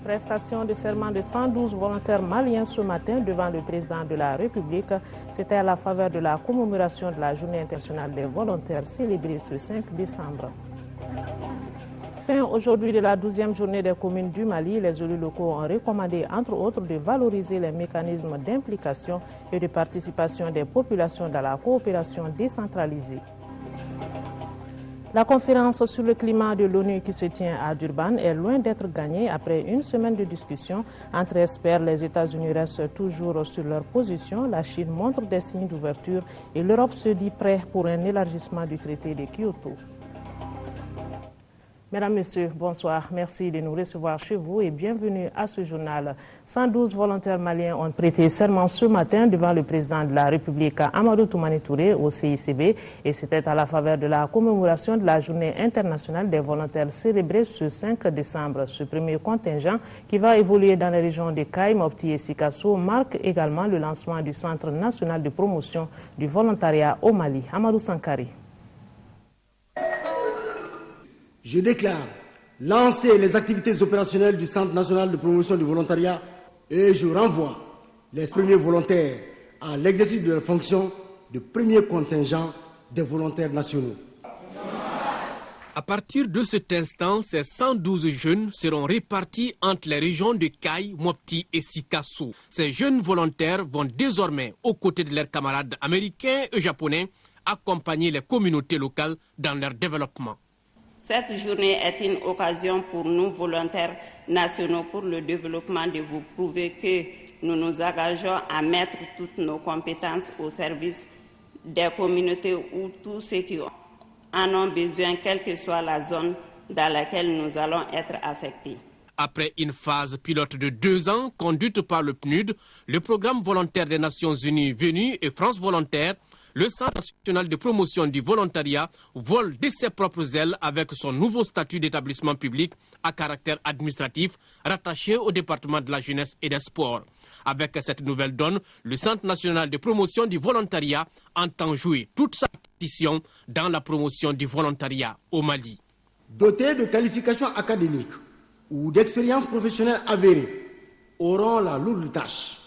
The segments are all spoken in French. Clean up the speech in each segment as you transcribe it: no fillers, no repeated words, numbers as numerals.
Prestation de serment de 112 volontaires maliens ce matin devant le président de la République. C'était à la faveur de la commémoration de la Journée internationale des volontaires célébrée ce 5 décembre. Fin aujourd'hui de la 12e journée des communes du Mali, les élus locaux ont recommandé entre autres de valoriser les mécanismes d'implication et de participation des populations dans la coopération décentralisée. La conférence sur le climat de l'ONU qui se tient à Durban est loin d'être gagnée après une semaine de discussion entre experts. Les États-Unis restent toujours sur leur position. La Chine montre des signes d'ouverture et l'Europe se dit prête pour un élargissement du traité de Kyoto. Mesdames, Messieurs, bonsoir. Merci de nous recevoir chez vous et bienvenue à ce journal. 112 volontaires maliens ont prêté serment ce matin devant le président de la République, Amadou Toumani Touré, au CICB. Et c'était à la faveur de la commémoration de la Journée internationale des volontaires célébrée ce 5 décembre. Ce premier contingent, qui va évoluer dans les régions de Kaï, Mopti et Sikasso, marque également le lancement du Centre national de promotion du volontariat au Mali. Amadou Sankari. Je déclare lancer les activités opérationnelles du Centre national de promotion du volontariat et je renvoie les premiers volontaires à l'exercice de leurs fonctions de premier contingent des volontaires nationaux. À partir de cet instant, ces 112 jeunes seront répartis entre les régions de Kaï, Mopti et Sikasso. Ces jeunes volontaires vont désormais, aux côtés de leurs camarades américains et japonais, accompagner les communautés locales dans leur développement. Cette journée est une occasion pour nous, volontaires nationaux, pour le développement, de vous prouver que nous nous engageons à mettre toutes nos compétences au service des communautés ou tous ceux qui en ont besoin, quelle que soit la zone dans laquelle nous allons être affectés. Après une phase pilote de 2 ans conduite par le PNUD, le programme volontaire des Nations Unies VENU et France Volontaire, le Centre national de promotion du volontariat vole de ses propres ailes avec son nouveau statut d'établissement public à caractère administratif rattaché au département de la jeunesse et des sports. Avec cette nouvelle donne, le Centre national de promotion du volontariat entend jouer toute sa partition dans la promotion du volontariat au Mali. Dotés de qualifications académiques ou d'expériences professionnelles avérées, auront la lourde tâche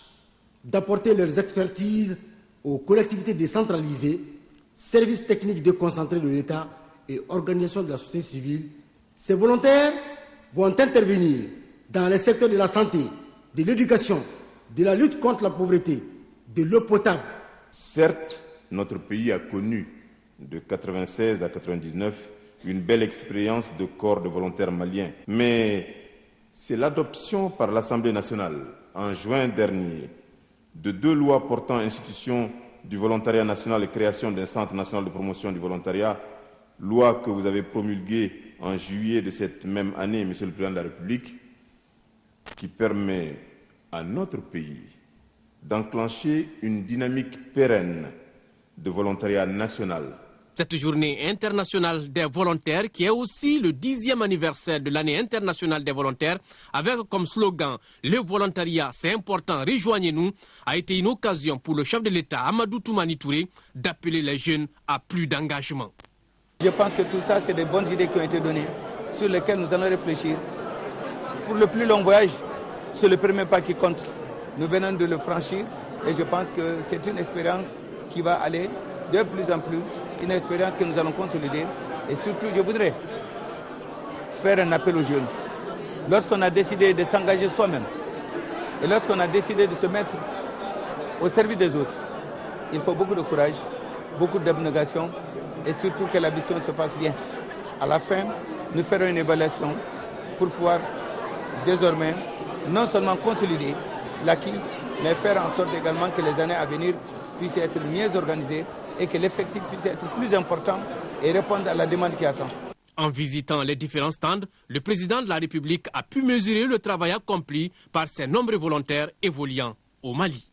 d'apporter leurs expertises aux collectivités décentralisées, services techniques déconcentrés de l'État et organisations de la société civile. Ces volontaires vont intervenir dans les secteurs de la santé, de l'éducation, de la lutte contre la pauvreté, de l'eau potable. Certes, notre pays a connu de 1996 à 1999 une belle expérience de corps de volontaires maliens. Mais c'est l'adoption par l'Assemblée nationale en juin dernier de 2 lois portant institution du volontariat national et création d'un centre national de promotion du volontariat, loi que vous avez promulguée en juillet de cette même année, Monsieur le Président de la République, qui permet à notre pays d'enclencher une dynamique pérenne de volontariat national. Cette journée internationale des volontaires, qui est aussi le 10e anniversaire de l'année internationale des volontaires, avec comme slogan « Le volontariat, c'est important, rejoignez-nous », a été une occasion pour le chef de l'État, Amadou Toumani Touré, d'appeler les jeunes à plus d'engagement. Je pense que tout ça, c'est des bonnes idées qui ont été données, sur lesquelles nous allons réfléchir. Pour le plus long voyage, c'est le premier pas qui compte. Nous venons de le franchir et je pense que c'est une expérience qui va aller de plus en plus, une expérience que nous allons consolider. Et surtout, je voudrais faire un appel aux jeunes. Lorsqu'on a décidé de s'engager soi-même et lorsqu'on a décidé de se mettre au service des autres, il faut beaucoup de courage, beaucoup d'abnégation et surtout que la mission se fasse bien. À la fin, nous ferons une évaluation pour pouvoir désormais non seulement consolider l'acquis, mais faire en sorte également que les années à venir puissent être mieux organisées et que l'effectif puisse être plus important et répondre à la demande qui attend. En visitant les différents stands, le président de la République a pu mesurer le travail accompli par ces nombreux volontaires évoluant au Mali.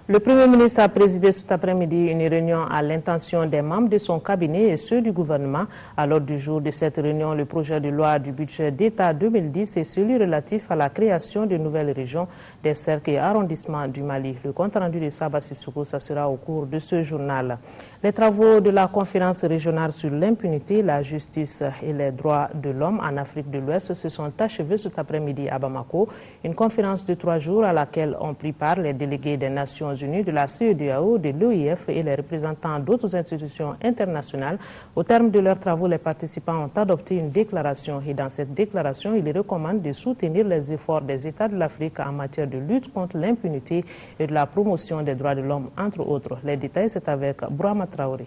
Le Premier ministre a présidé cet après-midi une réunion à l'intention des membres de son cabinet et ceux du gouvernement. À l'ordre du jour de cette réunion, le projet de loi du budget d'État 2010 et celui relatif à la création de nouvelles régions, des cercles et arrondissements du Mali. Le compte rendu de Sabat Sissoko, ça sera au cours de ce journal. Les travaux de la conférence régionale sur l'impunité, la justice et les droits de l'homme en Afrique de l'Ouest se sont achevés cet après-midi à Bamako. Une conférence de 3 jours à laquelle ont pris part les délégués des Nations Unies, de la CEDEAO, de l'OIF et les représentants d'autres institutions internationales. Au terme de leurs travaux, les participants ont adopté une déclaration et dans cette déclaration, ils recommandent de soutenir les efforts des États de l'Afrique en matière de lutte contre l'impunité et de la promotion des droits de l'homme, entre autres. Les détails, c'est avec Brahma Traoré.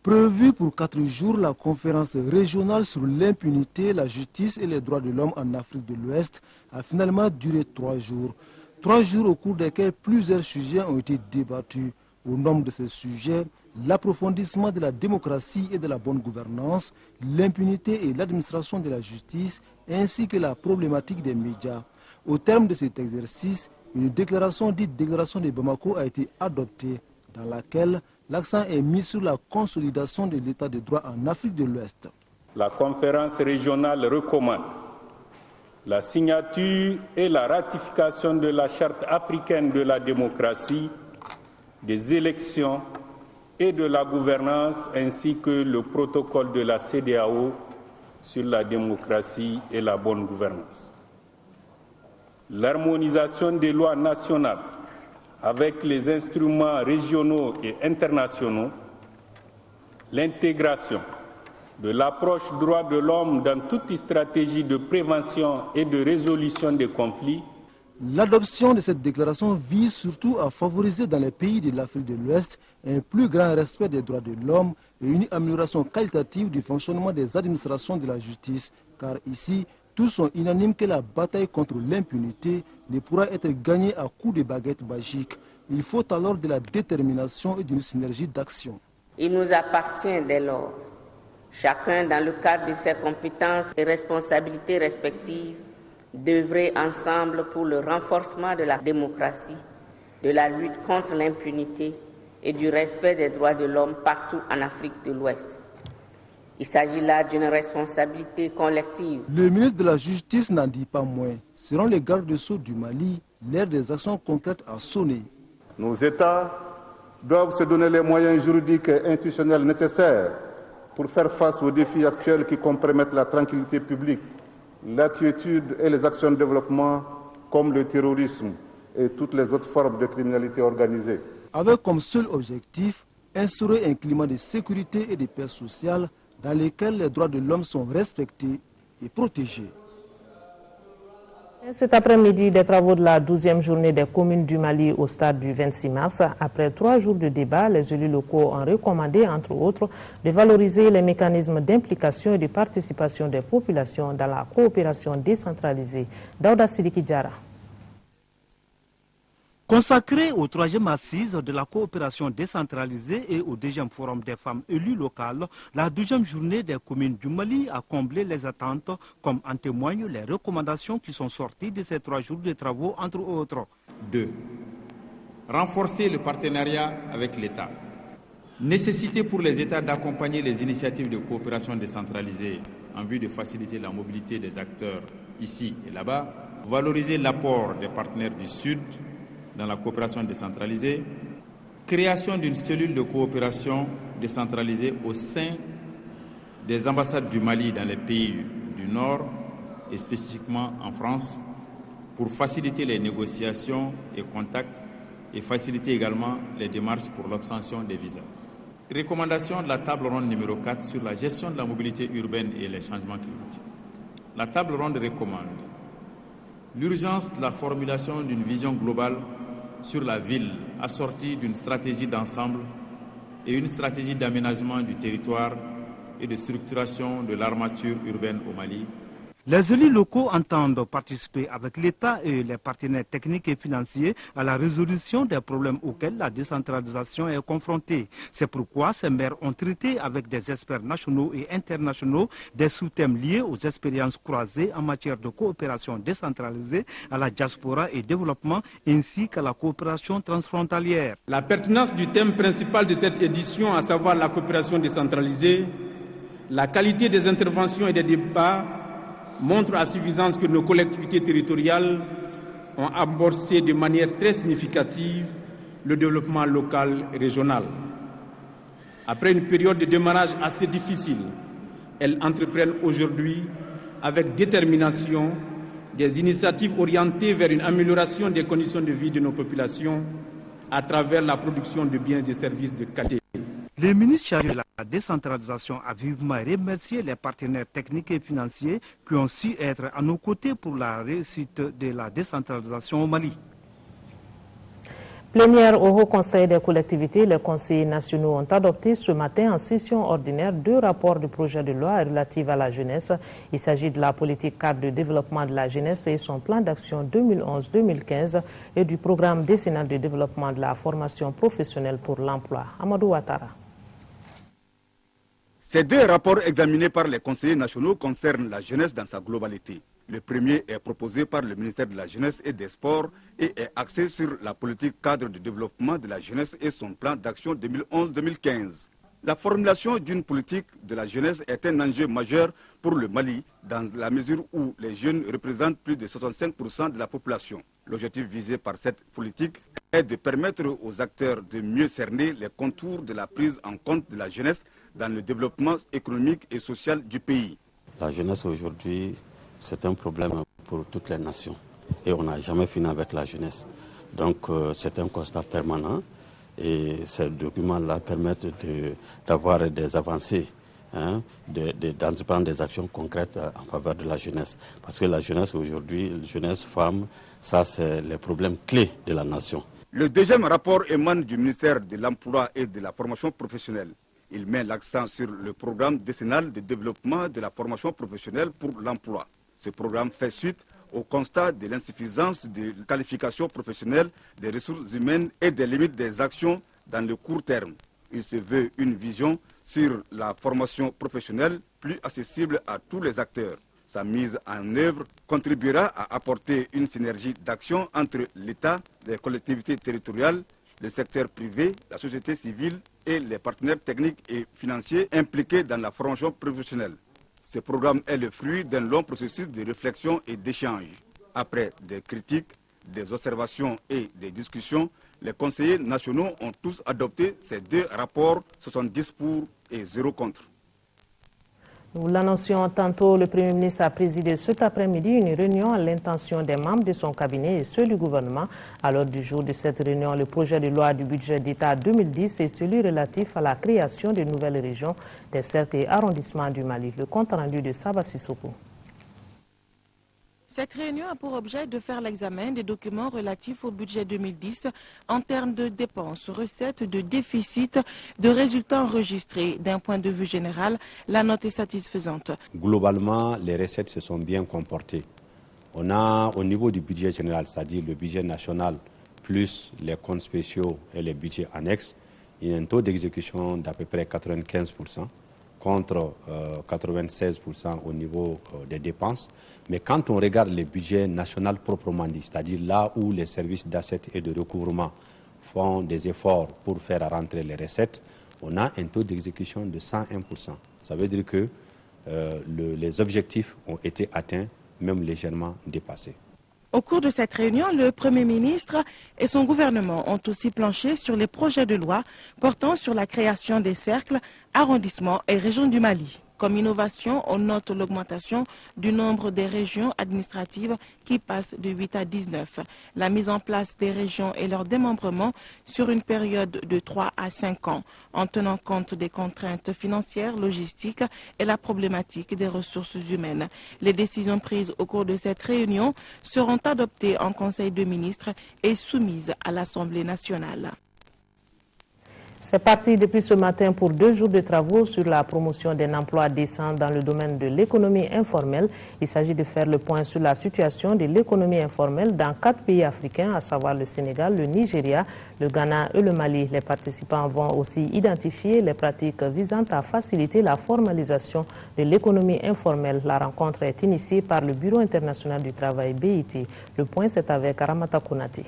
Prévue pour 4 jours, la conférence régionale sur l'impunité, la justice et les droits de l'homme en Afrique de l'Ouest a finalement duré 3 jours. 3 jours au cours desquels plusieurs sujets ont été débattus. Au nombre de ces sujets, l'approfondissement de la démocratie et de la bonne gouvernance, l'impunité et l'administration de la justice, ainsi que la problématique des médias. Au terme de cet exercice, une déclaration dite déclaration de Bamako a été adoptée, dans laquelle l'accent est mis sur la consolidation de l'état de droit en Afrique de l'Ouest. La conférence régionale recommande la signature et la ratification de la Charte africaine de la démocratie, des élections et de la gouvernance, ainsi que le protocole de la CEDEAO sur la démocratie et la bonne gouvernance. L'harmonisation des lois nationales avec les instruments régionaux et internationaux, l'intégration de l'approche droits de l'homme dans toute stratégie de prévention et de résolution des conflits. L'adoption de cette déclaration vise surtout à favoriser dans les pays de l'Afrique de l'Ouest un plus grand respect des droits de l'homme et une amélioration qualitative du fonctionnement des administrations de la justice, car ici, tous sont unanimes que la bataille contre l'impunité ne pourra être gagnée à coups de baguettes magiques. Il faut alors de la détermination et d'une synergie d'action. Il nous appartient dès lors, chacun dans le cadre de ses compétences et responsabilités respectives, d'œuvrer ensemble pour le renforcement de la démocratie, de la lutte contre l'impunité et du respect des droits de l'homme partout en Afrique de l'Ouest. Il s'agit là d'une responsabilité collective. Le ministre de la Justice n'en dit pas moins. Selon les gardes-sceaux du Mali, l'ère des actions concrètes a sonné. Nos États doivent se donner les moyens juridiques et institutionnels nécessaires pour faire face aux défis actuels qui compromettent la tranquillité publique, la quiétude et les actions de développement comme le terrorisme et toutes les autres formes de criminalité organisée. Avec comme seul objectif, instaurer un climat de sécurité et de paix sociale dans lesquels les droits de l'homme sont respectés et protégés. Cet après-midi, des travaux de la 12e journée des communes du Mali au stade du 26 mars. Après 3 jours de débat, les élus locaux ont recommandé, entre autres, de valoriser les mécanismes d'implication et de participation des populations dans la coopération décentralisée. Daouda Sidiki Diara. Consacré au 3e assise de la coopération décentralisée et au 2e forum des femmes élues locales, la 12e journée des communes du Mali a comblé les attentes, comme en témoignent les recommandations qui sont sorties de ces 3 jours de travaux, entre autres. 2. Renforcer le partenariat avec l'État. Nécessité pour les États d'accompagner les initiatives de coopération décentralisée en vue de faciliter la mobilité des acteurs ici et là-bas. Valoriser l'apport des partenaires du Sud dans la coopération décentralisée, création d'une cellule de coopération décentralisée au sein des ambassades du Mali dans les pays du Nord et spécifiquement en France pour faciliter les négociations et contacts et faciliter également les démarches pour l'obtention des visas. Recommandation de la table ronde numéro 4 sur la gestion de la mobilité urbaine et les changements climatiques. La table ronde recommande l'urgence de la formulation d'une vision globale sur la ville, assortie d'une stratégie d'ensemble et une stratégie d'aménagement du territoire et de structuration de l'armature urbaine au Mali. Les élus locaux entendent participer avec l'État et les partenaires techniques et financiers à la résolution des problèmes auxquels la décentralisation est confrontée. C'est pourquoi ces maires ont traité avec des experts nationaux et internationaux des sous-thèmes liés aux expériences croisées en matière de coopération décentralisée, à la diaspora et développement, ainsi qu'à la coopération transfrontalière. La pertinence du thème principal de cette édition, à savoir la coopération décentralisée, la qualité des interventions et des débats, montre à suffisance que nos collectivités territoriales ont amorcé de manière très significative le développement local et régional. Après une période de démarrage assez difficile, elles entreprennent aujourd'hui avec détermination des initiatives orientées vers une amélioration des conditions de vie de nos populations à travers la production de biens et services de qualité. Le ministre chargé de la décentralisation a vivement remercié les partenaires techniques et financiers qui ont su être à nos côtés pour la réussite de la décentralisation au Mali. Plénière au Haut Conseil des collectivités, les conseillers nationaux ont adopté ce matin en session ordinaire 2 rapports du projet de loi relatifs à la jeunesse. Il s'agit de la politique cadre de développement de la jeunesse et son plan d'action 2011-2015 et du programme décennal de développement de la formation professionnelle pour l'emploi. Amadou Ouattara. Ces 2 rapports examinés par les conseillers nationaux concernent la jeunesse dans sa globalité. Le premier est proposé par le ministère de la Jeunesse et des Sports et est axé sur la politique cadre de développement de la jeunesse et son plan d'action 2011-2015. La formulation d'une politique de la jeunesse est un enjeu majeur pour le Mali dans la mesure où les jeunes représentent plus de 65% de la population. L'objectif visé par cette politique est de permettre aux acteurs de mieux cerner les contours de la prise en compte de la jeunesse dans le développement économique et social du pays. La jeunesse aujourd'hui, c'est un problème pour toutes les nations et on n'a jamais fini avec la jeunesse. Donc c'est un constat permanent et ces documents-là permettent d'avoir des avancées, d'entreprendre des actions concrètes en faveur de la jeunesse. Parce que la jeunesse aujourd'hui, jeunesse, femme, ça c'est les problèmes clés de la nation. Le deuxième rapport émane du ministère de l'Emploi et de la formation professionnelle. Il met l'accent sur le programme décennal de développement de la formation professionnelle pour l'emploi. Ce programme fait suite au constat de l'insuffisance de qualification professionnelle des ressources humaines et des limites des actions dans le court terme. Il se veut une vision sur la formation professionnelle plus accessible à tous les acteurs. Sa mise en œuvre contribuera à apporter une synergie d'action entre l'État, les collectivités territoriales, le secteur privé, la société civile et les partenaires techniques et financiers impliqués dans la formation professionnelle. Ce programme est le fruit d'un long processus de réflexion et d'échange. Après des critiques, des observations et des discussions, les conseillers nationaux ont tous adopté ces 2 rapports, 70 pour et 0 contre. Nous l'annoncions tantôt, le Premier ministre a présidé cet après-midi une réunion à l'intention des membres de son cabinet et ceux du gouvernement. À l'ordre du jour de cette réunion, le projet de loi du budget d'État 2010 et celui relatif à la création de nouvelles régions, des cercles et arrondissements du Mali. Le compte rendu de Saba Sissoko. Cette réunion a pour objet de faire l'examen des documents relatifs au budget 2010 en termes de dépenses, recettes, de déficit, de résultats enregistrés. D'un point de vue général, la note est satisfaisante. Globalement, les recettes se sont bien comportées. On a au niveau du budget général, c'est-à-dire le budget national, plus les comptes spéciaux et les budgets annexes, il y a un taux d'exécution d'à peu près 95%. Contre 96% au niveau des dépenses. Mais quand on regarde les budgets nationaux proprement dit, c'est-à-dire là où les services d'assets et de recouvrement font des efforts pour faire rentrer les recettes, on a un taux d'exécution de 101%. Ça veut dire que les objectifs ont été atteints, même légèrement dépassés. Au cours de cette réunion, le Premier ministre et son gouvernement ont aussi planché sur les projets de loi portant sur la création des cercles, arrondissements et régions du Mali. Comme innovation, on note l'augmentation du nombre des régions administratives qui passe de 8 à 19. La mise en place des régions et leur démembrement sur une période de 3 à 5 ans, en tenant compte des contraintes financières, logistiques et la problématique des ressources humaines. Les décisions prises au cours de cette réunion seront adoptées en Conseil de ministres et soumises à l'Assemblée nationale. C'est parti depuis ce matin pour 2 jours de travaux sur la promotion d'un emploi décent dans le domaine de l'économie informelle. Il s'agit de faire le point sur la situation de l'économie informelle dans 4 pays africains, à savoir le Sénégal, le Nigeria, le Ghana et le Mali. Les participants vont aussi identifier les pratiques visant à faciliter la formalisation de l'économie informelle. La rencontre est initiée par le Bureau international du travail BIT. Le point, c'est avec Aramata Konati.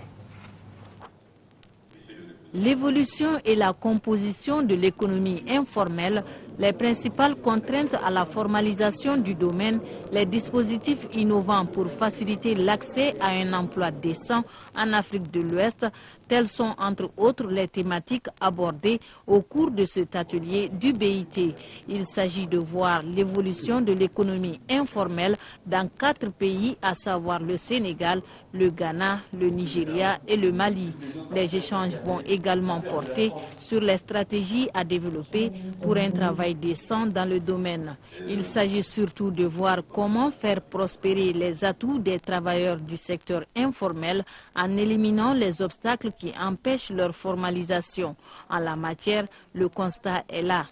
L'évolution et la composition de l'économie informelle, les principales contraintes à la formalisation du domaine, les dispositifs innovants pour faciliter l'accès à un emploi décent en Afrique de l'Ouest, Telles sont entre autres les thématiques abordées au cours de cet atelier du BIT. Il s'agit de voir l'évolution de l'économie informelle dans 4 pays, à savoir le Sénégal, le Ghana, le Nigeria et le Mali. Les échanges vont également porter sur les stratégies à développer pour un travail décent dans le domaine. Il s'agit surtout de voir comment faire prospérer les atouts des travailleurs du secteur informel en éliminant les obstacles qui empêchent leur formalisation. En la matière, le constat est là.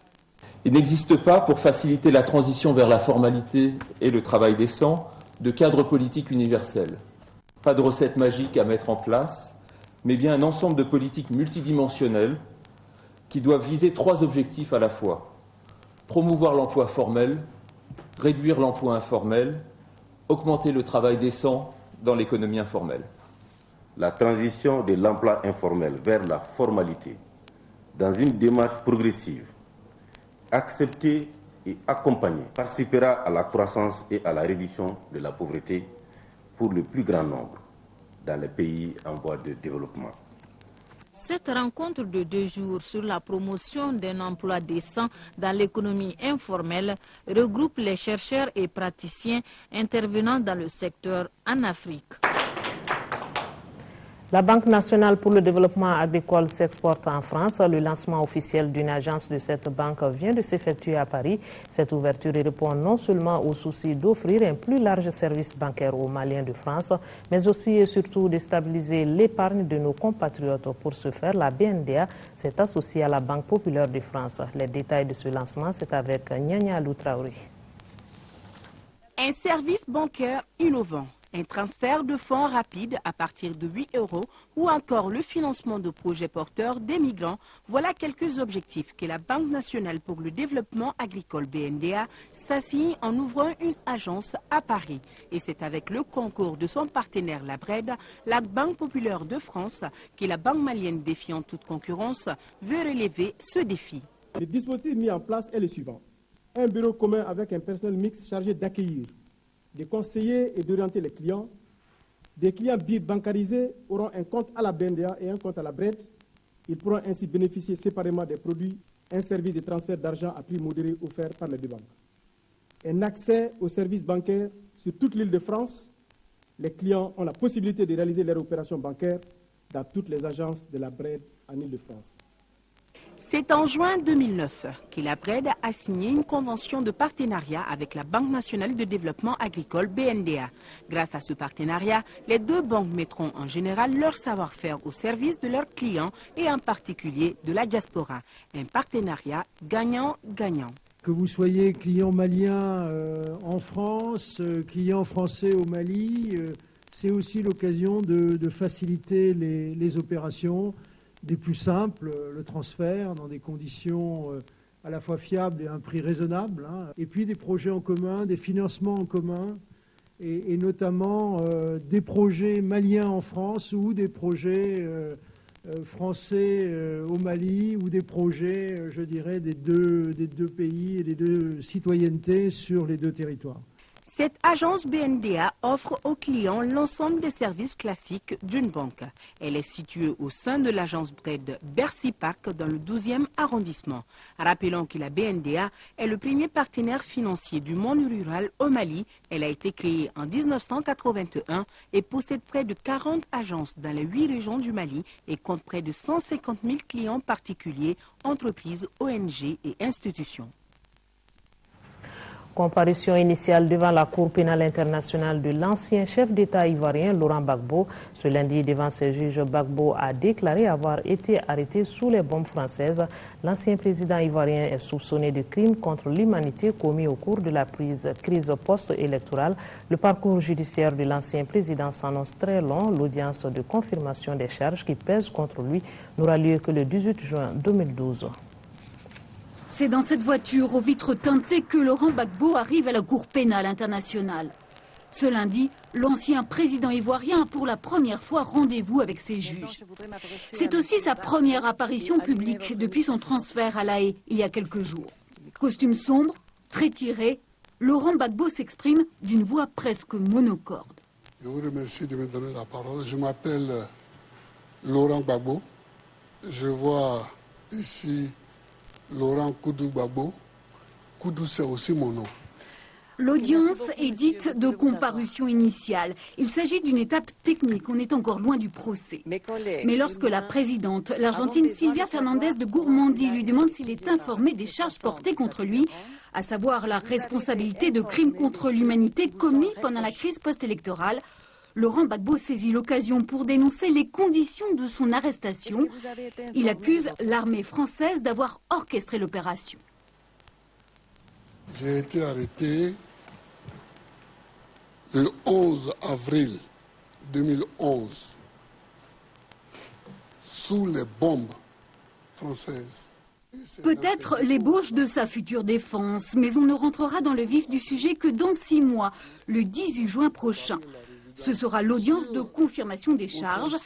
Il n'existe pas, pour faciliter la transition vers la formalité et le travail décent, de cadre politique universel. Pas de recette magique à mettre en place, mais bien un ensemble de politiques multidimensionnelles qui doivent viser 3 objectifs à la fois. Promouvoir l'emploi formel, réduire l'emploi informel, augmenter le travail décent dans l'économie informelle. La transition de l'emploi informel vers la formalité, dans une démarche progressive, acceptée et accompagnée, participera à la croissance et à la réduction de la pauvreté pour le plus grand nombre dans les pays en voie de développement. Cette rencontre de 2 jours sur la promotion d'un emploi décent dans l'économie informelle regroupe les chercheurs et praticiens intervenant dans le secteur en Afrique. La Banque nationale pour le développement agricole s'exporte en France. Le lancement officiel d'une agence de cette banque vient de s'effectuer à Paris. Cette ouverture répond non seulement au souci d'offrir un plus large service bancaire aux Maliens de France, mais aussi et surtout de stabiliser l'épargne de nos compatriotes. Pour ce faire, la BNDA s'est associée à la Banque populaire de France. Les détails de ce lancement, c'est avec Nyanya Loutraouri. Un service bancaire innovant. Un transfert de fonds rapide à partir de 8 € ou encore le financement de projets porteurs des migrants, voilà quelques objectifs que la Banque nationale pour le développement agricole BNDA s'assigne en ouvrant une agence à Paris. Et c'est avec le concours de son partenaire la BRED, la Banque populaire de France, que la Banque malienne défiant toute concurrence veut relever ce défi. Le dispositif mis en place est le suivant. Un bureau commun avec un personnel mixte chargé d'accueillir, de conseiller et d'orienter les clients. Des clients bancarisés auront un compte à la BNDA et un compte à la BRED. Ils pourront ainsi bénéficier séparément des produits, un service de transfert d'argent à prix modéré offert par les 2 banques. Un accès aux services bancaires sur toute l'île de France. Les clients ont la possibilité de réaliser leurs opérations bancaires dans toutes les agences de la BRED en Île-de-France. C'est en juin 2009 que la BRED a signé une convention de partenariat avec la Banque nationale de développement agricole BNDA. Grâce à ce partenariat, les 2 banques mettront en général leur savoir-faire au service de leurs clients et en particulier de la diaspora. Un partenariat gagnant-gagnant. Que vous soyez client malien en France, client français au Mali, c'est aussi l'occasion de faciliter les opérations, des plus simples, le transfert dans des conditions à la fois fiables et à un prix raisonnable, et puis des projets en commun, des financements en commun, et notamment des projets maliens en France ou des projets français au Mali ou des projets, je dirais, des deux pays et des 2 citoyennetés sur les 2 territoires. Cette agence BNDA offre aux clients l'ensemble des services classiques d'une banque. Elle est située au sein de l'agence BRED Bercy Park dans le 12e arrondissement. Rappelons que la BNDA est le premier partenaire financier du monde rural au Mali. Elle a été créée en 1981 et possède près de 40 agences dans les 8 régions du Mali et compte près de 150 000 clients particuliers, entreprises, ONG et institutions. Comparution initiale devant la Cour pénale internationale de l'ancien chef d'État ivoirien Laurent Gbagbo. Ce lundi, devant ses juges, Gbagbo a déclaré avoir été arrêté sous les bombes françaises. L'ancien président ivoirien est soupçonné de crimes contre l'humanité commis au cours de la crise post-électorale. Le parcours judiciaire de l'ancien président s'annonce très long. L'audience de confirmation des charges qui pèsent contre lui n'aura lieu que le 18 juin 2012. C'est dans cette voiture aux vitres teintées que Laurent Gbagbo arrive à la Cour pénale internationale. Ce lundi, l'ancien président ivoirien a pour la première fois rendez-vous avec ses juges. C'est aussi sa première apparition publique depuis son transfert à La Haye il y a quelques jours. Costume sombre, très tiré, Laurent Gbagbo s'exprime d'une voix presque monocorde. Je vous remercie de me donner la parole. Je m'appelle Laurent Gbagbo. Je vois ici Laurent Koudou Gbagbo. Koudou, c'est aussi mon nom. L'audience est dite de comparution initiale. Il s'agit d'une étape technique, on est encore loin du procès. Mais lorsque la présidente, l'Argentine Silvia Fernandez de Gourmandi, lui demande s'il est informé des charges portées contre lui, à savoir la responsabilité de crimes contre l'humanité commis pendant la crise post-électorale, Laurent Gbagbo saisit l'occasion pour dénoncer les conditions de son arrestation. Il accuse l'armée française d'avoir orchestré l'opération. J'ai été arrêté le 11 avril 2011 sous les bombes françaises. Peut-être l'ébauche de sa future défense, mais on ne rentrera dans le vif du sujet que dans 6 mois, le 18 juin prochain. Ce sera l'audience de confirmation des charges.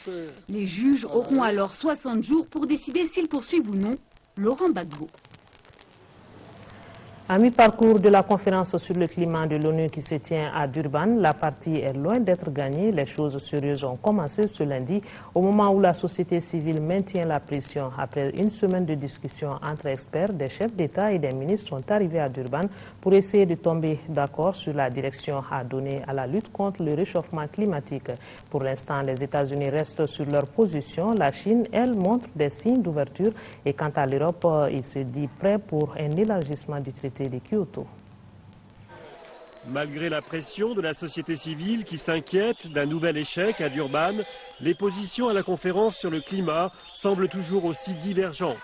Les juges auront alors 60 jours pour décider s'ils poursuivent ou non Laurent Gbagbo. À mi-parcours de la conférence sur le climat de l'ONU qui se tient à Durban, la partie est loin d'être gagnée. Les choses sérieuses ont commencé ce lundi, au moment où la société civile maintient la pression. Après une semaine de discussions entre experts, des chefs d'État et des ministres sont arrivés à Durban pour essayer de tomber d'accord sur la direction à donner à la lutte contre le réchauffement climatique. Pour l'instant, les États-Unis restent sur leur position. La Chine, elle, montre des signes d'ouverture. Et quant à l'Europe, il se dit prêt pour un élargissement du traité de Kyoto. Malgré la pression de la société civile qui s'inquiète d'un nouvel échec à Durban, les positions à la conférence sur le climat semblent toujours aussi divergentes.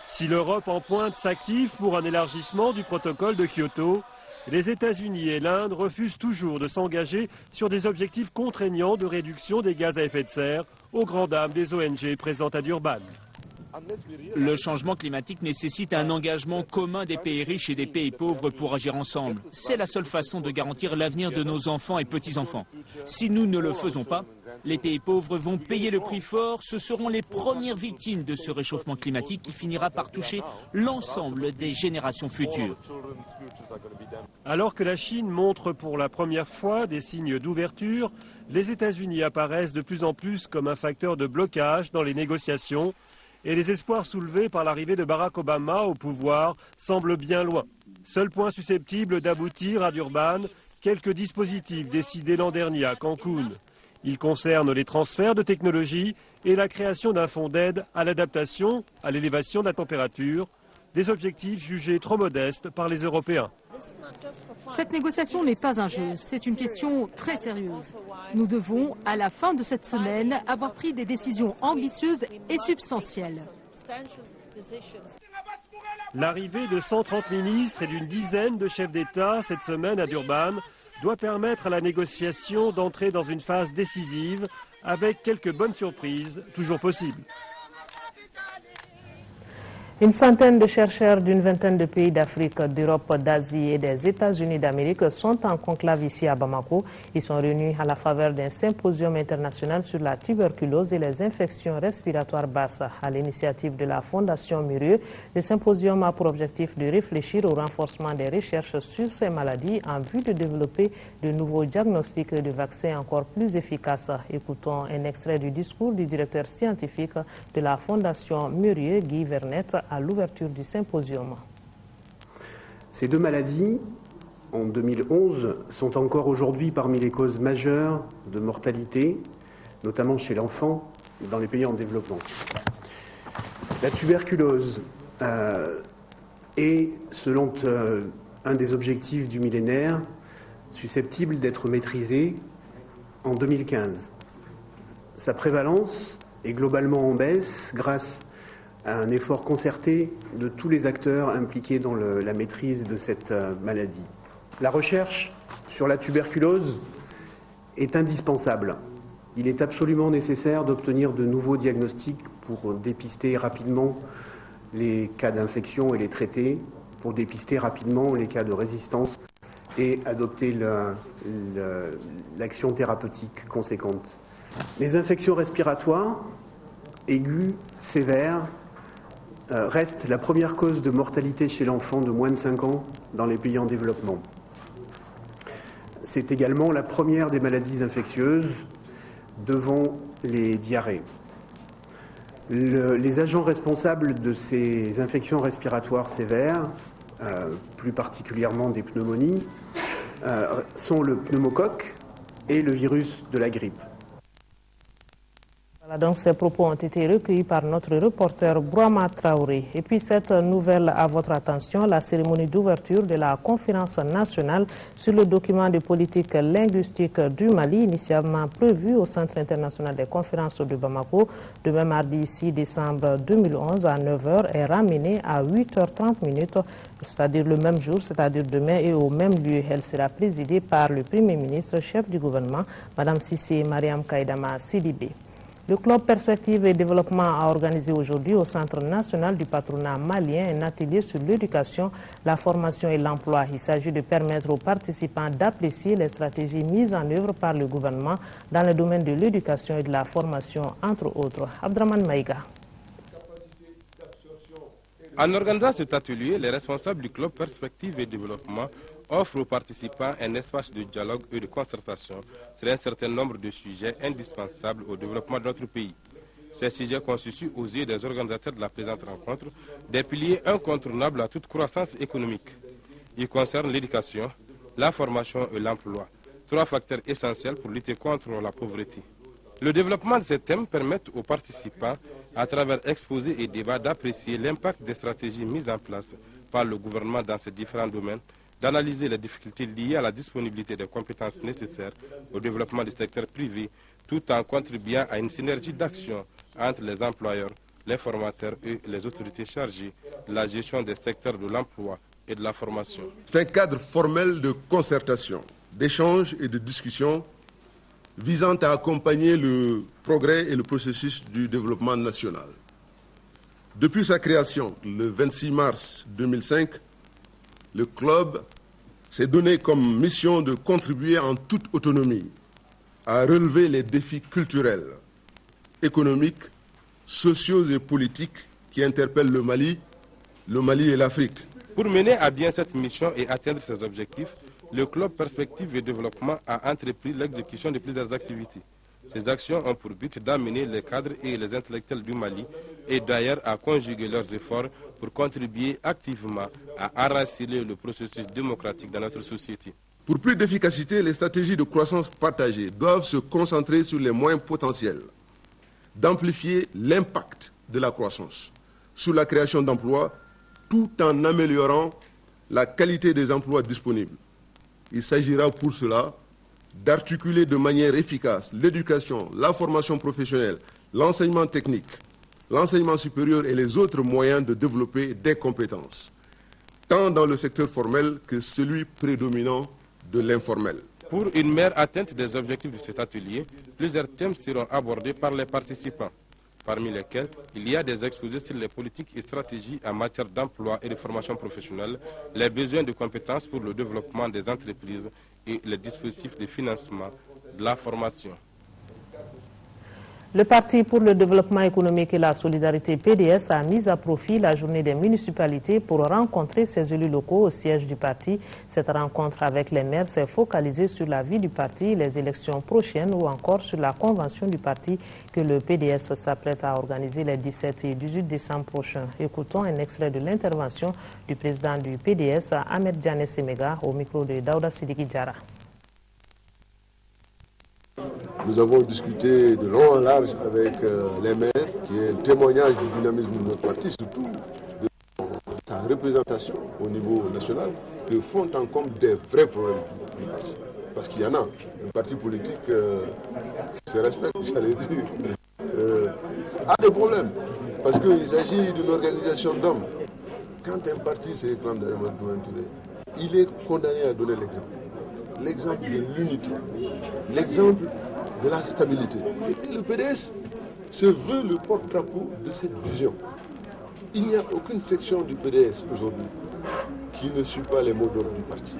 Si l'Europe en pointe s'active pour un élargissement du protocole de Kyoto, les États-Unis et l'Inde refusent toujours de s'engager sur des objectifs contraignants de réduction des gaz à effet de serre aux grandes dames des ONG présentes à Durban. Le changement climatique nécessite un engagement commun des pays riches et des pays pauvres pour agir ensemble. C'est la seule façon de garantir l'avenir de nos enfants et petits-enfants. Si nous ne le faisons pas, les pays pauvres vont payer le prix fort. Ce seront les premières victimes de ce réchauffement climatique qui finira par toucher l'ensemble des générations futures. Alors que la Chine montre pour la première fois des signes d'ouverture, les États-Unis apparaissent de plus en plus comme un facteur de blocage dans les négociations. Et les espoirs soulevés par l'arrivée de Barack Obama au pouvoir semblent bien loin. Seul point susceptible d'aboutir à Durban, quelques dispositifs décidés l'an dernier à Cancun. Ils concernent les transferts de technologies et la création d'un fonds d'aide à l'adaptation à l'élévation de la température, des objectifs jugés trop modestes par les Européens. Cette négociation n'est pas un jeu, c'est une question très sérieuse. Nous devons, à la fin de cette semaine, avoir pris des décisions ambitieuses et substantielles. L'arrivée de 130 ministres et d'une dizaine de chefs d'État cette semaine à Durban doit permettre à la négociation d'entrer dans une phase décisive avec quelques bonnes surprises toujours possibles. Une centaine de chercheurs d'une vingtaine de pays d'Afrique, d'Europe, d'Asie et des États-Unis d'Amérique sont en conclave ici à Bamako. Ils sont réunis à la faveur d'un symposium international sur la tuberculose et les infections respiratoires basses. À l'initiative de la Fondation Murieux, le symposium a pour objectif de réfléchir au renforcement des recherches sur ces maladies en vue de développer de nouveaux diagnostics et de vaccins encore plus efficaces. Écoutons un extrait du discours du directeur scientifique de la Fondation Murieux, Guy Vernet, à l'ouverture du symposium. Ces deux maladies, en 2011, sont encore aujourd'hui parmi les causes majeures de mortalité, notamment chez l'enfant dans les pays en développement. La tuberculose est, selon un des objectifs du millénaire, susceptible d'être maîtrisée en 2015. Sa prévalence est globalement en baisse grâce à un effort concerté de tous les acteurs impliqués dans la maîtrise de cette maladie. La recherche sur la tuberculose est indispensable. Il est absolument nécessaire d'obtenir de nouveaux diagnostics pour dépister rapidement les cas d'infection et les traiter, pour dépister rapidement les cas de résistance et adopter l'action thérapeutique conséquente. Les infections respiratoires aiguës, sévères, reste la première cause de mortalité chez l'enfant de moins de 5 ans dans les pays en développement. C'est également la première des maladies infectieuses devant les diarrhées. Les agents responsables de ces infections respiratoires sévères, plus particulièrement des pneumonies, sont le pneumocoque et le virus de la grippe. Voilà, donc ces propos ont été recueillis par notre reporter Brahma Traoré. Et puis cette nouvelle à votre attention, la cérémonie d'ouverture de la conférence nationale sur le document de politique linguistique du Mali, initialement prévue au Centre international des conférences de Bamako, demain mardi 6 décembre 2011 à 9h, est ramenée à 8h30, c'est-à-dire le même jour, c'est-à-dire demain et au même lieu. Elle sera présidée par le Premier ministre, chef du gouvernement, Mme Cissé Mariam Kaïdama Sidibé. Le Club Perspective et Développement a organisé aujourd'hui au Centre national du patronat malien un atelier sur l'éducation, la formation et l'emploi. Il s'agit de permettre aux participants d'apprécier les stratégies mises en œuvre par le gouvernement dans le domaine de l'éducation et de la formation, entre autres. Abdraman Maïga. En organisant cet atelier, les responsables du Club Perspective et Développement offrent aux participants un espace de dialogue et de concertation sur un certain nombre de sujets indispensables au développement de notre pays. Ces sujets constituent aux yeux des organisateurs de la présente rencontre des piliers incontournables à toute croissance économique. Ils concernent l'éducation, la formation et l'emploi, trois facteurs essentiels pour lutter contre la pauvreté. Le développement de ces thèmes permet aux participants, à travers exposés et débats, d'apprécier l'impact des stratégies mises en place par le gouvernement dans ces différents domaines, d'analyser les difficultés liées à la disponibilité des compétences nécessaires au développement du secteur privé, tout en contribuant à une synergie d'action entre les employeurs, les formateurs et les autorités chargées de la gestion des secteurs de l'emploi et de la formation. C'est un cadre formel de concertation, d'échange et de discussion visant à accompagner le progrès et le processus du développement national. Depuis sa création, le 26 mars 2005, le club s'est donné comme mission de contribuer en toute autonomie à relever les défis culturels, économiques, sociaux et politiques qui interpellent le Mali et l'Afrique. Pour mener à bien cette mission et atteindre ses objectifs, le Club Perspective et Développement a entrepris l'exécution de plusieurs activités. Ces actions ont pour but d'amener les cadres et les intellectuels du Mali et d'ailleurs à conjuguer leurs efforts pour contribuer activement à enraciner le processus démocratique dans notre société. Pour plus d'efficacité, les stratégies de croissance partagée doivent se concentrer sur les moyens potentiels d'amplifier l'impact de la croissance sur la création d'emplois tout en améliorant la qualité des emplois disponibles. Il s'agira pour cela d'articuler de manière efficace l'éducation, la formation professionnelle, l'enseignement technique, l'enseignement supérieur et les autres moyens de développer des compétences, tant dans le secteur formel que celui prédominant de l'informel. Pour une meilleure atteinte des objectifs de cet atelier, plusieurs thèmes seront abordés par les participants, parmi lesquels il y a des exposés sur les politiques et stratégies en matière d'emploi et de formation professionnelle, les besoins de compétences pour le développement des entreprises et les dispositifs de financement de la formation. Le Parti pour le développement économique et la solidarité PDS a mis à profit la journée des municipalités pour rencontrer ses élus locaux au siège du parti. Cette rencontre avec les maires s'est focalisée sur la vie du parti, les élections prochaines ou encore sur la convention du parti que le PDS s'apprête à organiser les 17 et 18 décembre prochains. Écoutons un extrait de l'intervention du président du PDS, Ahmed Diané Semega, au micro de Daouda Sidiki Diarra. Nous avons discuté de long en large avec les maires, qui est un témoignage du dynamisme de notre parti, surtout de sa représentation au niveau national, de fond en comble des vrais problèmes du parti. Parce qu'il y en a. Un parti politique qui se respecte, j'allais dire, a des problèmes. Parce qu'il s'agit d'une organisation d'hommes. Quand un parti se réclame d'Ahmed Touré, il est condamné à donner l'exemple. L'exemple de l'unité, l'exemple de la stabilité. Et le PDS se veut le porte-drapeau de cette vision. Il n'y a aucune section du PDS aujourd'hui qui ne suit pas les mots d'ordre du parti.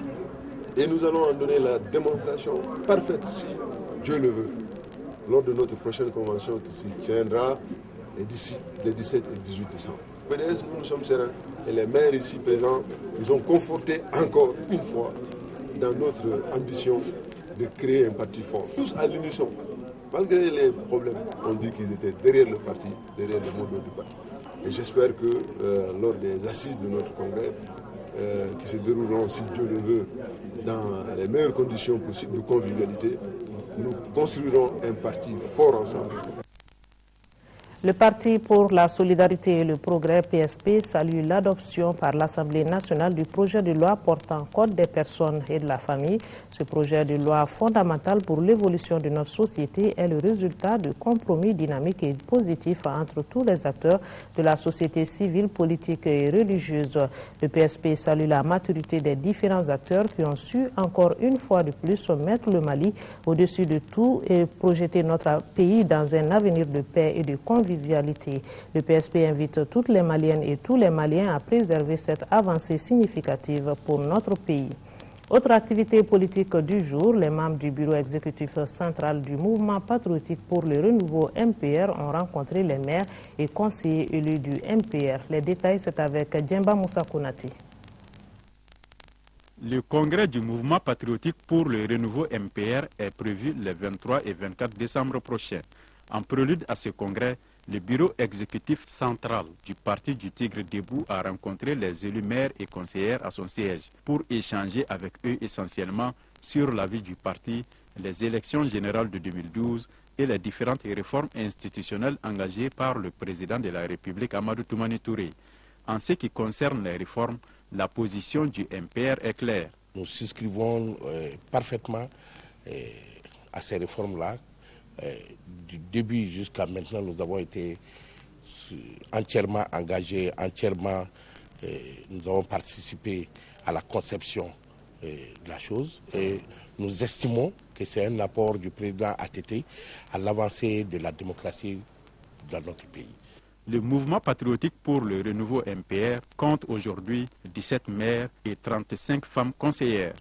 Et nous allons en donner la démonstration parfaite, si Dieu le veut, lors de notre prochaine convention qui s'y tiendra les 17 et 18 décembre. Le PDS, nous sommes sereins. Et les maires ici présents, ils ont conforté encore une fois dans notre ambition de créer un parti fort. Tous à l'unisson, malgré les problèmes, on dit qu'ils étaient derrière le parti, derrière le mot du parti. Et j'espère que lors des assises de notre congrès, qui se dérouleront, si Dieu le veut, dans les meilleures conditions possibles de convivialité, nous construirons un parti fort ensemble. Le Parti pour la solidarité et le progrès PSP salue l'adoption par l'Assemblée nationale du projet de loi portant code des personnes et de la famille. Ce projet de loi fondamental pour l'évolution de notre société est le résultat de compromis dynamiques et positifs entre tous les acteurs de la société civile, politique et religieuse. Le PSP salue la maturité des différents acteurs qui ont su encore une fois de plus mettre le Mali au-dessus de tout et projeter notre pays dans un avenir de paix et de convivialité. Le PSP invite toutes les Maliennes et tous les Maliens à préserver cette avancée significative pour notre pays. Autre activité politique du jour, les membres du bureau exécutif central du mouvement patriotique pour le renouveau MPR ont rencontré les maires et conseillers élus du MPR. Les détails, c'est avec Djemba Moussa Kounati. Le congrès du mouvement patriotique pour le renouveau MPR est prévu les 23 et 24 décembre prochains. En prélude à ce congrès, le bureau exécutif central du Parti du Tigre Debout a rencontré les élus maires et conseillères à son siège pour échanger avec eux essentiellement sur la vie du parti, les élections générales de 2012 et les différentes réformes institutionnelles engagées par le président de la République Amadou Toumani Touré. En ce qui concerne les réformes, la position du MPR est claire. Nous souscrivons parfaitement à ces réformes-là. Du début jusqu'à maintenant, nous avons été entièrement engagés, nous avons participé à la conception de la chose et nous estimons que c'est un apport du président ATT à l'avancée de la démocratie dans notre pays. Le mouvement patriotique pour le renouveau MPR compte aujourd'hui 17 maires et 35 femmes conseillères.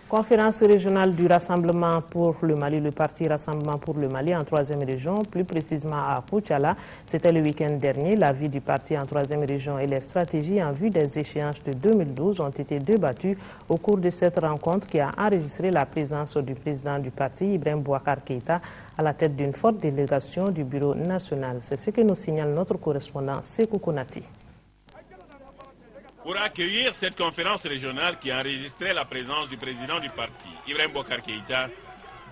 Conférence régionale du Rassemblement pour le Mali, le parti Rassemblement pour le Mali en 3e région, plus précisément à Koutiala. C'était le week-end dernier. La vie du parti en 3e région et les stratégies en vue des échéances de 2012 ont été débattues au cours de cette rencontre qui a enregistré la présence du président du parti, Ibrahim Boubacar Keïta, à la tête d'une forte délégation du bureau national. C'est ce que nous signale notre correspondant Sekou Konati. Pour accueillir cette conférence régionale qui a enregistré la présence du président du parti, Ibrahim Boubacar Keïta,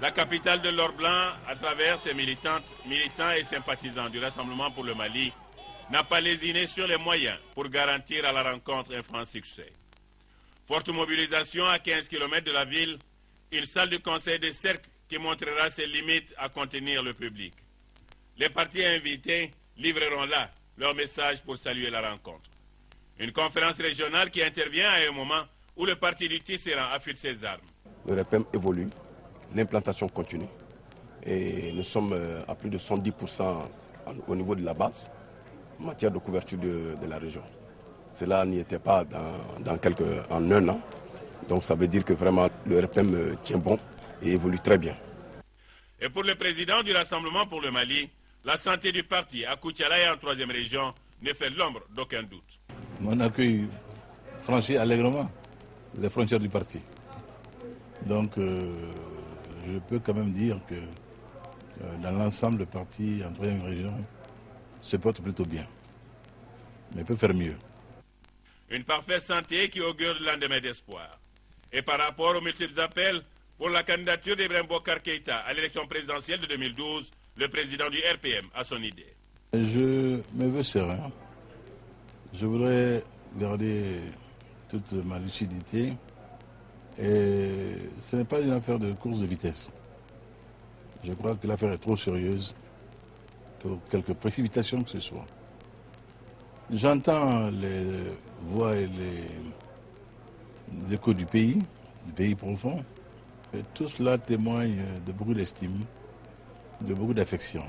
la capitale de l'Or Blanc, à travers ses militants et sympathisants du Rassemblement pour le Mali, n'a pas lésiné sur les moyens pour garantir à la rencontre un franc succès. Forte mobilisation à 15 km de la ville, une salle du conseil de cercle qui montrera ses limites à contenir le public. Les partis invités livreront là leur message pour saluer la rencontre. Une conférence régionale qui intervient à un moment où le parti du Tisserand affûte ses armes. Le RPM évolue, l'implantation continue et nous sommes à plus de 110% au niveau de la base en matière de couverture de la région. Cela n'y était pas en un an, donc ça veut dire que vraiment le RPM tient bon et évolue très bien. Et pour le président du Rassemblement pour le Mali, la santé du parti à Koutiala et en 3e région ne fait l'ombre d'aucun doute. Mon accueil franchit allègrement les frontières du parti. Donc je peux quand même dire que dans l'ensemble, le parti en 3e région se porte plutôt bien, mais peut faire mieux. Une parfaite santé qui augure de lendemain d'espoir. Et par rapport aux multiples appels pour la candidature d'Ibrahim Boubacar Keïta à l'élection présidentielle de 2012, le président du RPM a son idée. Je me veux serein. Je voudrais garder toute ma lucidité et ce n'est pas une affaire de course de vitesse. Je crois que l'affaire est trop sérieuse pour quelque précipitation que ce soit. J'entends les voix et les échos du pays profond, et tout cela témoigne de beaucoup d'estime, de beaucoup d'affection.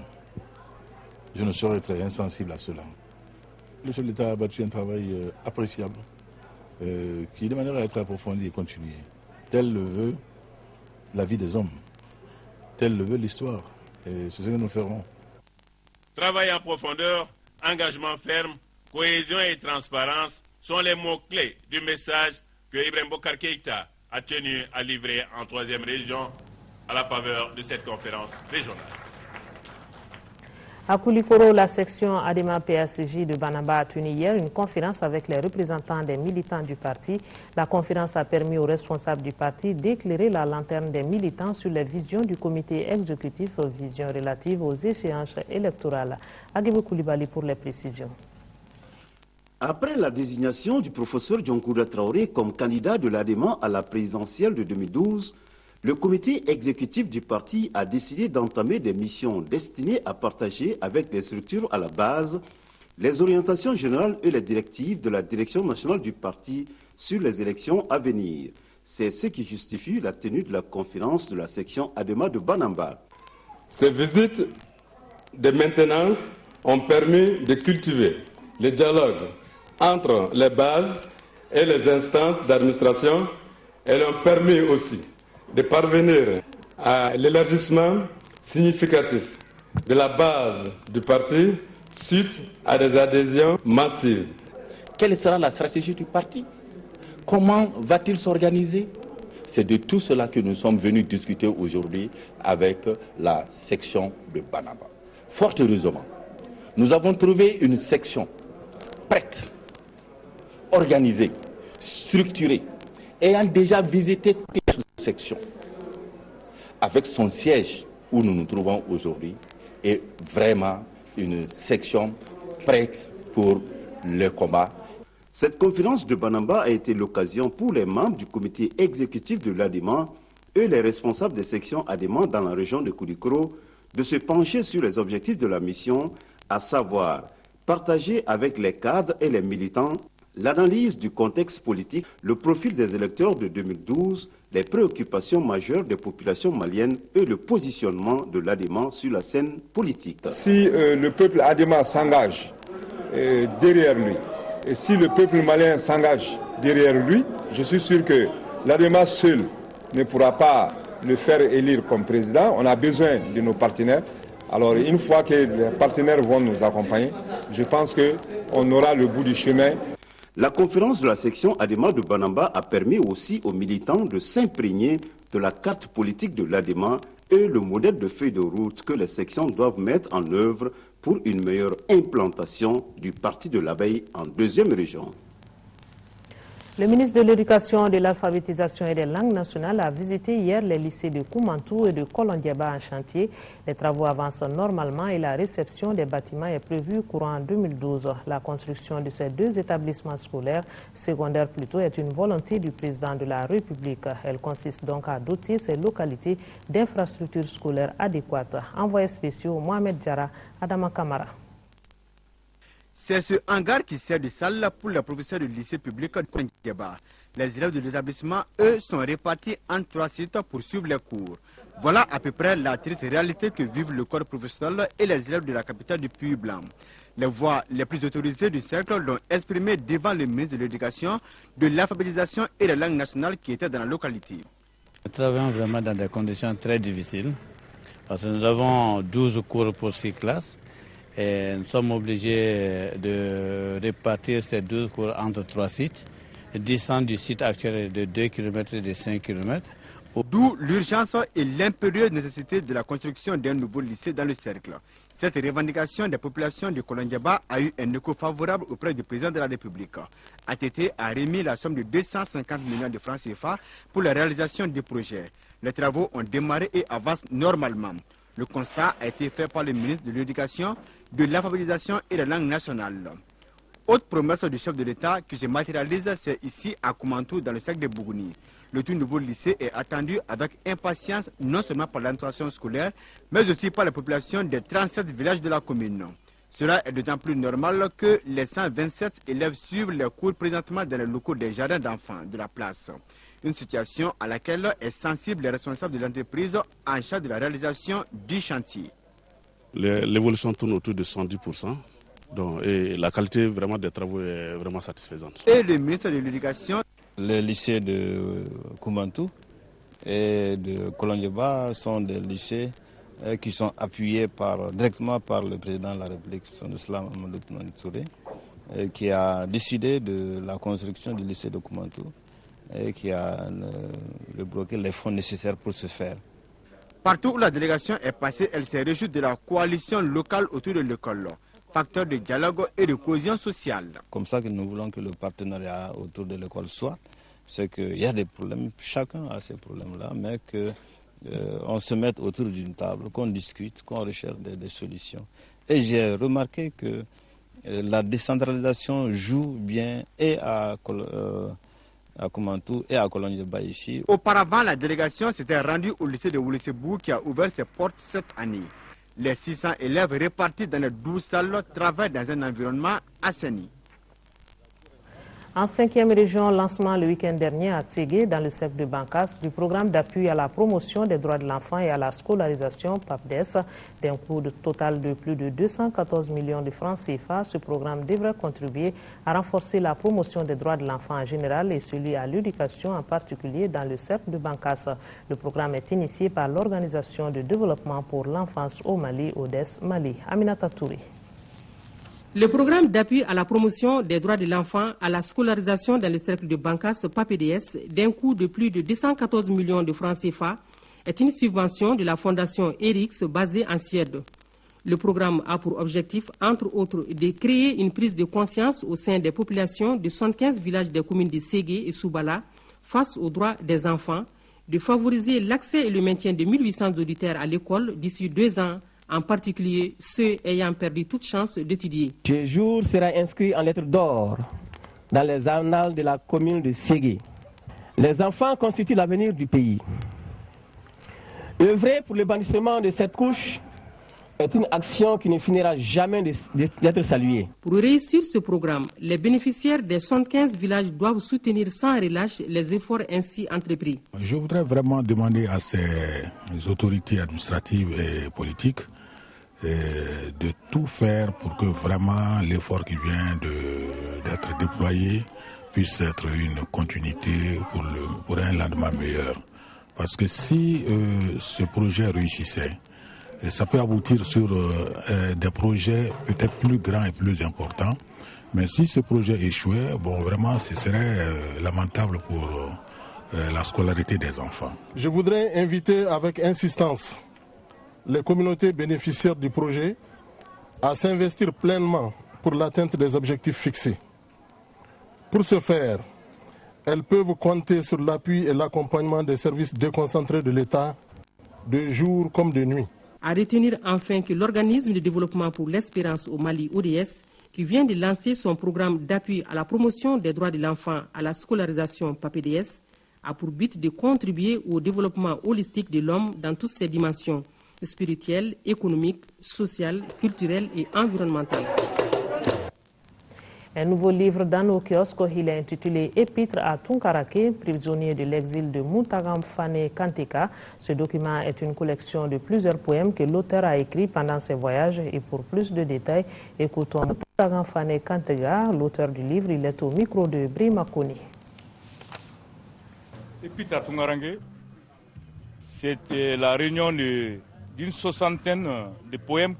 Je ne saurais être insensible à cela. Le chef de l'État a abattu un travail appréciable qui, de manière à être approfondi et continué, tel le veut la vie des hommes, tel le veut l'histoire, et c'est ce que nous ferons. Travail en profondeur, engagement ferme, cohésion et transparence sont les mots-clés du message que Ibrahim Boubacar Keïta a tenu à livrer en 3e région à la faveur de cette conférence régionale. À Koulikoro, la section Adema PACJ de Banamba a tenu hier une conférence avec les représentants des militants du parti. La conférence a permis aux responsables du parti d'éclairer la lanterne des militants sur les visions du comité exécutif, visions relatives aux échéances électorales. Aguibou Koulibaly pour les précisions. Après la désignation du professeur Dionkouda Traoré comme candidat de l'Adema à la présidentielle de 2012, le comité exécutif du parti a décidé d'entamer des missions destinées à partager avec les structures à la base les orientations générales et les directives de la direction nationale du parti sur les élections à venir. C'est ce qui justifie la tenue de la conférence de la section Adema de Banamba. Ces visites de maintenance ont permis de cultiver le dialogue entre les bases et les instances d'administration. Elles ont permis aussi de parvenir à l'élargissement significatif de la base du parti suite à des adhésions massives. Quelle sera la stratégie du parti? Comment va-t-il s'organiser? C'est de tout cela que nous sommes venus discuter aujourd'hui avec la section de Banamba. Fort heureusement, nous avons trouvé une section prête, organisée, structurée, ayant déjà visité toutes les sections, avec son siège où nous nous trouvons aujourd'hui, et vraiment une section prête pour le combat. Cette conférence de Banamba a été l'occasion pour les membres du comité exécutif de l'Adema et les responsables des sections Adema dans la région de Koulikoro de se pencher sur les objectifs de la mission, à savoir partager avec les cadres et les militants l'analyse du contexte politique, le profil des électeurs de 2012, les préoccupations majeures des populations maliennes et le positionnement de l'Adema sur la scène politique. Si le peuple Adema s'engage derrière lui, et si le peuple malien s'engage derrière lui, je suis sûr que l'Adema seul ne pourra pas le faire élire comme président. On a besoin de nos partenaires. Alors une fois que les partenaires vont nous accompagner, je pense qu'on aura le bout du chemin. La conférence de la section Adema de Banamba a permis aussi aux militants de s'imprégner de la carte politique de l'Adema et le modèle de feuille de route que les sections doivent mettre en œuvre pour une meilleure implantation du parti de l'abeille en deuxième région. Le ministre de l'Éducation, de l'Alphabétisation et des langues nationales a visité hier les lycées de Koumantou et de Kolondiaba en chantier. Les travaux avancent normalement et la réception des bâtiments est prévue courant 2012. La construction de ces deux établissements scolaires, secondaires plutôt, est une volonté du président de la République. Elle consiste donc à doter ces localités d'infrastructures scolaires adéquates. Envoyé spéciaux Mohamed Diarra, Adama Kamara. C'est ce hangar qui sert de salle pour les professeurs du lycée public de Kolondiaba. Les élèves de l'établissement, eux, sont répartis en 3 sites pour suivre les cours. Voilà à peu près la triste réalité que vivent le corps professionnel et les élèves de la capitale du Puy-Blanc. Les voix les plus autorisées du cercle l'ont exprimé devant le ministre de l'Éducation, de l'Alphabétisation et des langues nationales qui était dans la localité. Nous travaillons vraiment dans des conditions très difficiles parce que nous avons 12 cours pour 6 classes. Et nous sommes obligés de répartir ces 12 cours entre 3 sites, distants du site actuel de 2 km et de 5 km. D'où l'urgence et l'impérieuse nécessité de la construction d'un nouveau lycée dans le cercle. Cette revendication des populations de Kolondiaba a eu un écho favorable auprès du président de la République. ATT a remis la somme de 250 millions de francs CFA pour la réalisation du projet. Les travaux ont démarré et avancent normalement. Le constat a été fait par le ministre de l'Éducation, de l'Alphabétisation et de la langue nationale. Autre promesse du chef de l'État qui se matérialise, c'est ici à Koumantou, dans le cercle de Bougouni. Le tout nouveau lycée est attendu avec impatience, non seulement par l'administration scolaire, mais aussi par la population des 37 villages de la commune. Cela est d'autant plus normal que les 127 élèves suivent les cours présentement dans les locaux des jardins d'enfants de la place. Une situation à laquelle est sensible les responsables de l'entreprise en charge de la réalisation du chantier. L'évolution tourne autour de 110%. Donc, et la qualité vraiment des travaux est vraiment satisfaisante. Et le ministre de l'Éducation. Les lycées de Koumantou et de Kolondiaba sont des lycées qui sont appuyés directement par le président de la République, son Islam Mamadou Touré, qui a décidé de la construction du lycée de Koumantou et qui a débloqué les fonds nécessaires pour ce faire. Partout où la délégation est passée, elle s'est réjouie de la coalition locale autour de l'école, facteur de dialogue et de cohésion sociale. Comme ça que nous voulons que le partenariat autour de l'école soit, c'est qu'il y a des problèmes, chacun a ces problèmes-là, mais qu'on se mette autour d'une table, qu'on discute, qu'on recherche des solutions. Et j'ai remarqué que la décentralisation joue bien et à Koumantou et à Kolonjeba ici. Auparavant, la délégation s'était rendue au lycée de Woulisebou qui a ouvert ses portes cette année. Les 600 élèves répartis dans les 12 salles travaillent dans un environnement assaini. En 5e région, lancement le week-end dernier à Tségué, dans le cercle de Bankas, du programme d'appui à la promotion des droits de l'enfant et à la scolarisation PAPDES, d'un coût total de plus de 214 millions de francs CFA. Ce programme devrait contribuer à renforcer la promotion des droits de l'enfant en général et celui à l'éducation en particulier dans le cercle de Bankas. Le programme est initié par l'Organisation de développement pour l'enfance au Mali, ODES Mali. Aminata Touré. Le programme d'appui à la promotion des droits de l'enfant à la scolarisation dans le cercle de Bankas PAPDS d'un coût de plus de 214 millions de francs CFA est une subvention de la fondation ERIX basée en Suède. Le programme a pour objectif, entre autres, de créer une prise de conscience au sein des populations de 75 villages des communes de Ségué et Soubala face aux droits des enfants, de favoriser l'accès et le maintien de 1800 auditeurs à l'école d'ici 2 ans, en particulier ceux ayant perdu toute chance d'étudier. Ce jour sera inscrit en lettres d'or dans les annales de la commune de Ségué. Les enfants constituent l'avenir du pays. Œuvrer pour le bannissement de cette couche est une action qui ne finira jamais d'être saluée. Pour réussir ce programme, les bénéficiaires des 75 villages doivent soutenir sans relâche les efforts ainsi entrepris. Je voudrais vraiment demander à ces autorités administratives et politiques de tout faire pour que vraiment l'effort qui vient d'être déployé puisse être une continuité pour un lendemain meilleur. Parce que si ce projet réussissait, ça peut aboutir sur des projets peut-être plus grands et plus importants. Mais si ce projet échouait, bon, vraiment, ce serait lamentable pour la scolarité des enfants. Je voudrais inviter avec insistance les communautés bénéficiaires du projet à s'investir pleinement pour l'atteinte des objectifs fixés. Pour ce faire, elles peuvent compter sur l'appui et l'accompagnement des services déconcentrés de l'État, de jour comme de nuit. À retenir enfin que l'Organisme de développement pour l'espérance au Mali, ODS, qui vient de lancer son programme d'appui à la promotion des droits de l'enfant à la scolarisation PAPDS, a pour but de contribuer au développement holistique de l'homme dans toutes ses dimensions spirituelles, économiques, sociales, culturelles et environnementales. Un nouveau livre dans nos kiosques, il est intitulé Épître à Tunkarake, prisonnier de l'exil de Muntagam Fane Kanteka. Ce document est une collection de plusieurs poèmes que l'auteur a écrits pendant ses voyages. Et pour plus de détails, écoutons Muntagam Fane Kanteka, l'auteur du livre. Il est au micro de Brima Koni. Épître à Tunkarake, c'était la réunion d'une soixantaine de poèmes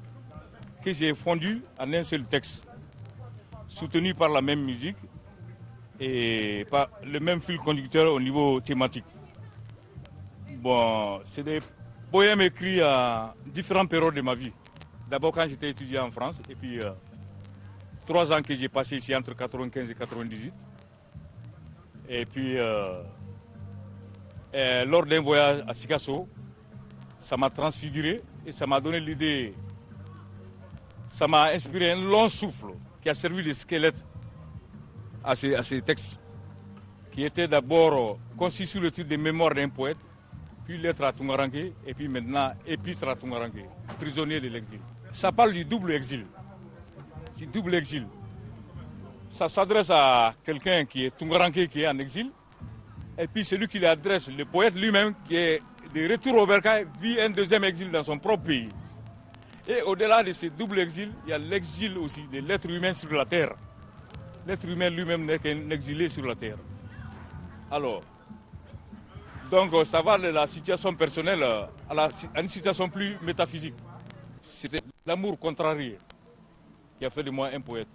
que j'ai fondus en un seul texte, soutenu par la même musique et par le même fil conducteur au niveau thématique. Bon, c'est des poèmes écrits à différentes périodes de ma vie. D'abord quand j'étais étudiant en France, et puis 3 ans que j'ai passé ici entre 95 et 98. Et puis lors d'un voyage à Sikasso, ça m'a transfiguré et ça m'a donné l'idée, ça m'a inspiré un long souffle qui a servi de squelette à ces textes, qui étaient d'abord conçus sous le titre de Mémoire d'un poète, puis Lettre à Tunkarake, et puis maintenant Épître à Tunkarake, prisonnier de l'exil. Ça parle du double exil. Du double exil. Ça s'adresse à quelqu'un qui est Tunkarake, qui est en exil, et puis celui qui l'adresse, le poète lui-même, qui est de retour au Bercail, vit un deuxième exil dans son propre pays. Et au-delà de ce double exil, il y a l'exil aussi de l'être humain sur la terre. L'être humain lui-même n'est qu'un exilé sur la terre. Alors, donc ça va de la situation personnelle à une situation plus métaphysique. C'était l'amour contrarié qui a fait de moi un poète.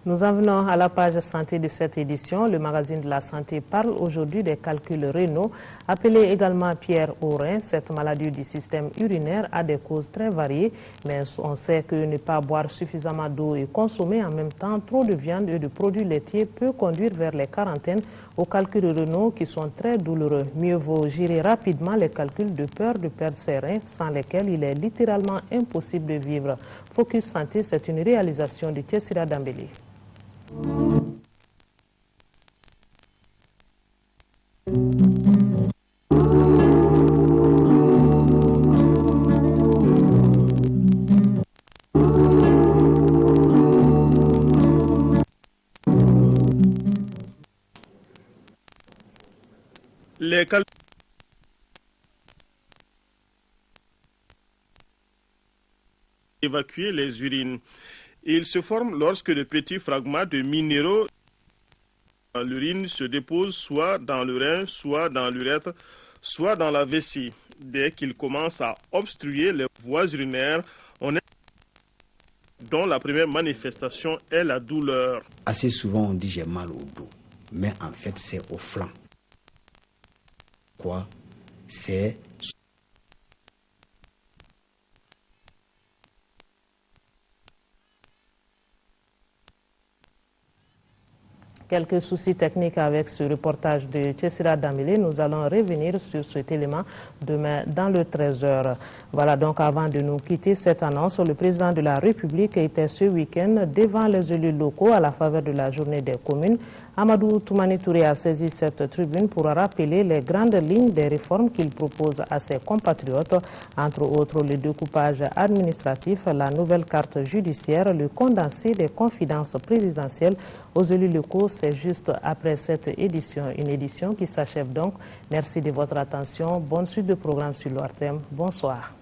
Nous en venons à la page santé de cette édition. Le magazine de la santé parle aujourd'hui des calculs rénaux, appelés également pierre au rein. Cette maladie du système urinaire a des causes très variées, mais on sait que ne pas boire suffisamment d'eau et consommer en même temps trop de viande et de produits laitiers peut conduire vers les quarantaines aux calculs rénaux qui sont très douloureux. Mieux vaut gérer rapidement les calculs de peur de perdre ses reins, sans lesquels il est littéralement impossible de vivre. Focus Santé, c'est une réalisation de Tessira Dambélé. Les calculs évacuer les urines. Ils se forment lorsque de petits fragments de minéraux dans l'urine se déposent soit dans le rein, soit dans l'urètre, soit dans la vessie. Dès qu'ils commencent à obstruer les voies urinaires, dont la première manifestation est la douleur. Assez souvent on dit j'ai mal au dos, mais en fait c'est au flanc. Quoi? C'est quelques soucis techniques avec ce reportage de Tessira Dambélé. Nous allons revenir sur cet élément demain dans le 13h. Voilà donc, avant de nous quitter cette annonce, le président de la République était ce week-end devant les élus locaux à la faveur de la journée des communes. Amadou Toumani Touré a saisi cette tribune pour rappeler les grandes lignes des réformes qu'il propose à ses compatriotes, entre autres le découpage administratif, la nouvelle carte judiciaire, le condensé des confidences présidentielles aux élus locaux. C'est juste après cette édition, une édition qui s'achève donc. Merci de votre attention. Bonne suite de programme sur l'ORTM. Bonsoir.